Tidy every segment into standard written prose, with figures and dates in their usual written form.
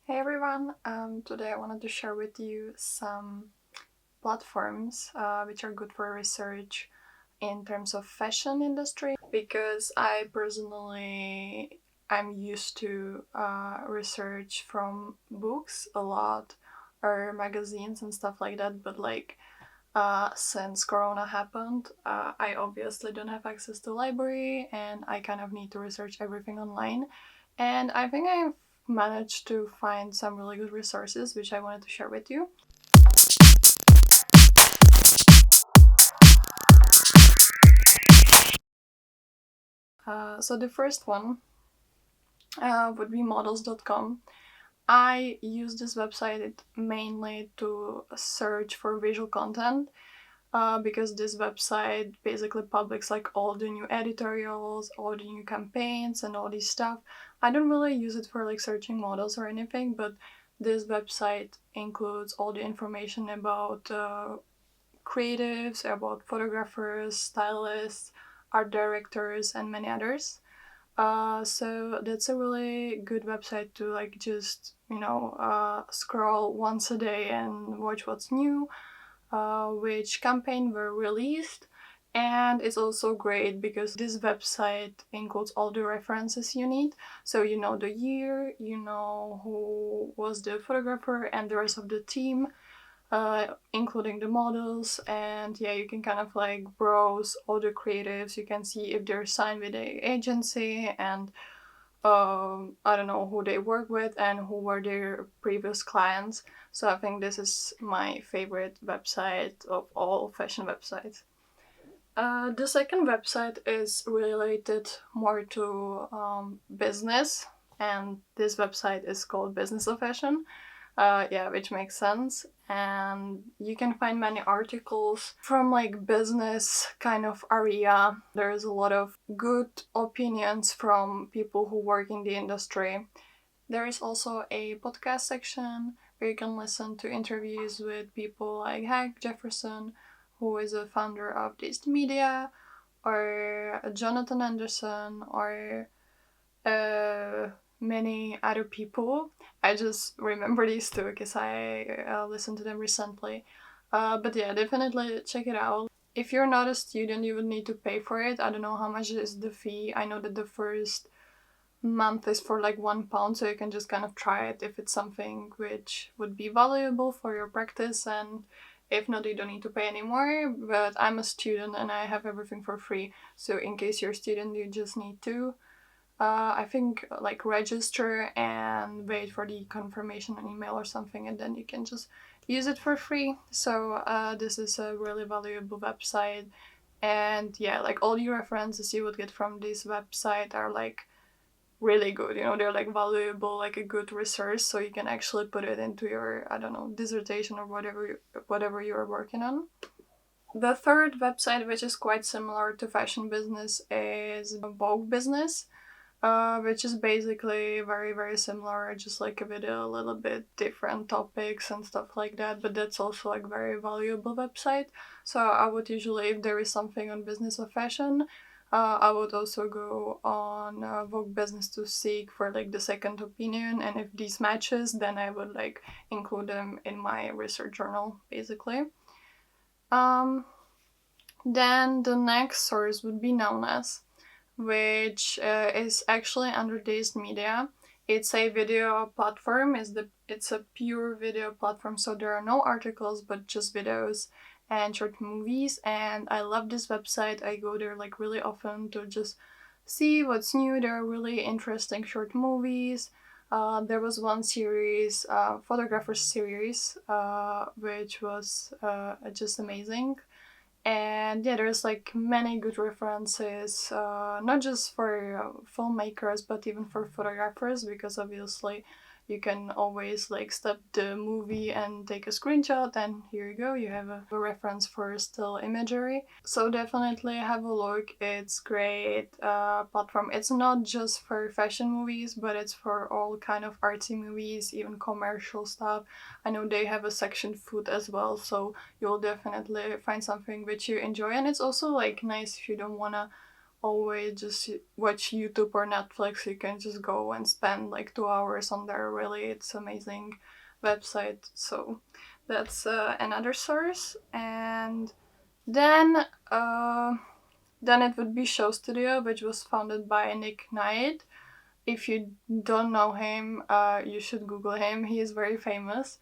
Hey everyone, today I wanted to share with you some platforms which are good for research in terms of fashion industry because I personally I'm used to research from books a lot or magazines and stuff like that, but since Corona happened, I obviously don't have access to library and I kind of need to research everything online. And I think I've managed to find some really good resources which I wanted to share with you. So the first one would be Models.com. I use this website mainly to search for visual content because this website basically publics like all the new editorials, all the new campaigns, and all this stuff. I don't really use it for like searching models or anything, but this website includes all the information about creatives, about photographers, stylists, art directors, and many others. So that's a really good website to like just scroll once a day and watch what's new, which campaign were released. And it's also great because this website includes all the references you need. So you know the year, you know who was the photographer and the rest of the team, including the models. And yeah, you can kind of like browse all the creatives. You can see if they're signed with a agency and I don't know who they work with and who were their previous clients. So I think this is my favorite website of all fashion websites. The second website is related more to business, and this website is called Business of Fashion. Yeah, which makes sense. And you can find many articles from like business kind of area. There's a lot of good opinions from people who work in the industry. There is also a podcast section where you can listen to interviews with people like Hank Jefferson, who is a founder of Taste Media, or Jonathan Anderson, or uh, many other people. I just remember these two because I listened to them recently. But yeah, definitely check it out. If you're not a student, you would need to pay for it. I don't know how much is the fee. I know that the first month is for like £1, so you can just kind of try it if it's something which would be valuable for your practice, and if not, you don't need to pay anymore. But I'm a student and I have everything for free, so in case you're a student, you just need to I think like register and wait for the confirmation on email or something, and then you can just use it for free. So this is a really valuable website, and yeah, like all the references you would get from this website are like really good. They're like valuable, like a good resource, so you can actually put it into your I don't know dissertation or whatever you're working on. The third website, which is quite similar to fashion business, is Vogue Business, which is basically very, very similar, just like a video, a little bit different topics and stuff like that. But that's also like very valuable website. So I would usually, if there is something on business or fashion, I would also go on Vogue Business to seek for like the second opinion. And if these matches, then I would like include them in my research journal, basically. Um, then the next source would be known as, which is actually Undertaste Media. It's a video platform. It's a pure video platform, so there are no articles but just videos and short movies. And I love this website. I go there like really often to just see what's new. There are really interesting short movies. There was one series, photographer series, which was just amazing. And yeah, there's like many good references, not just for filmmakers but even for photographers, because obviously you can always like stop the movie and take a screenshot, and here you go, you have a reference for still imagery. So definitely have a look. It's great platform. It's not just for fashion movies, but it's for all kind of artsy movies, even commercial stuff. I know they have a section food as well, so you'll definitely find something which you enjoy. And it's also like nice if you don't want to always just watch YouTube or Netflix. You can just go and spend like 2 hours on there. Really, it's amazing website. So that's another source. And then then it would be Show Studio, which was founded by Nick Knight. If you don't know him, you should Google him. He is very famous.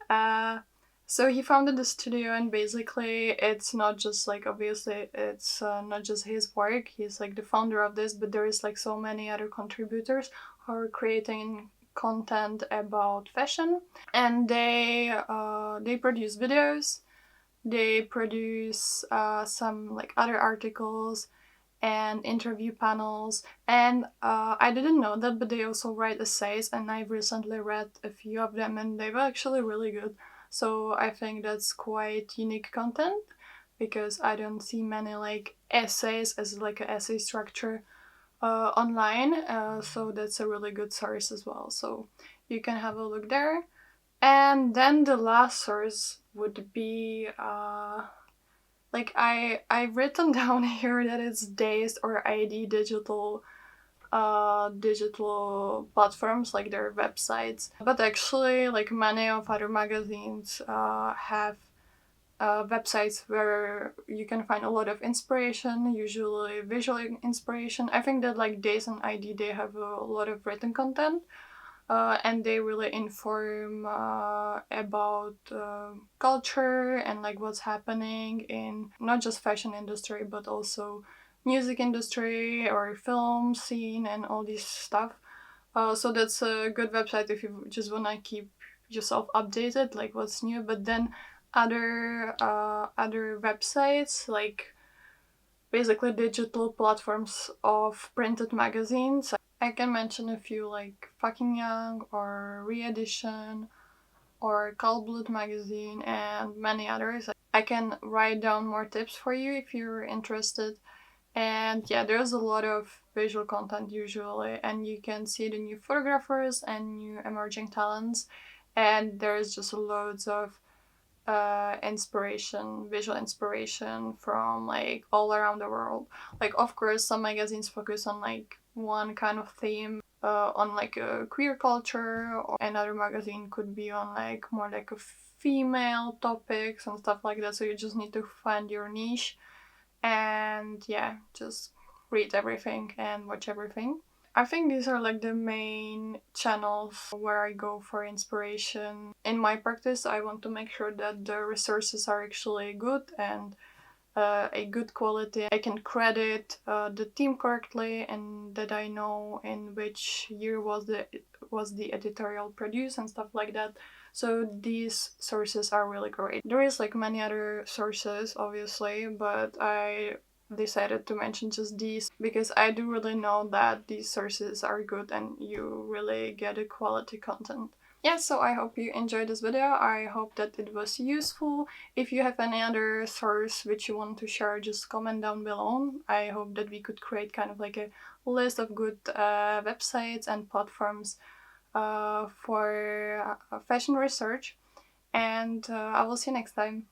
Uh, so he founded the studio, and basically, it's not just like, obviously, it's not just his work. He's like the founder of this, but there is like so many other contributors who are creating content about fashion, and they produce videos. They produce some like other articles and interview panels. And I didn't know that, but they also write essays, and I've recently read a few of them, and they were actually really good. So I think that's quite unique content, because I don't see many like essays as like an essay structure online. So that's a really good source as well. So you can have a look there. And then the last source would be like I've written down here that it's Dazed or ID digital platforms, like their websites. But actually, like many of other magazines have websites where you can find a lot of inspiration, usually visual inspiration. I think that like Dazed and ID, they have a lot of written content. And they really inform about culture and like what's happening in not just fashion industry, but also music industry or film scene and all this stuff. So that's a good website if you just want to keep yourself updated, like what's new. But then other websites, like basically digital platforms of printed magazines. I can mention a few, like Fucking Young or Re-Edition or Cold Blood magazine and many others. I can write down more tips for you if you're interested. And yeah, there's a lot of visual content usually, and you can see the new photographers and new emerging talents. And there's just loads of visual inspiration from like all around the world. Like, of course, some magazines focus on like one kind of theme, on like a queer culture, or another magazine could be on like more like a female topics and stuff like that. So you just need to find your niche, and yeah, just read everything and watch everything. I think these are like the main channels where I go for inspiration. In my practice, I want to make sure that the resources are actually good and a good quality. I can credit the team correctly, and that I know in which year was the editorial produced and stuff like that. So these sources are really great. There is like many other sources, obviously, but I decided to mention just these because I do really know that these sources are good and you really get a quality content. Yeah, so I hope you enjoyed this video. I hope that it was useful. If you have any other source which you want to share, just comment down below. I hope that we could create kind of like a list of good websites and platforms for fashion research. And I will see you next time.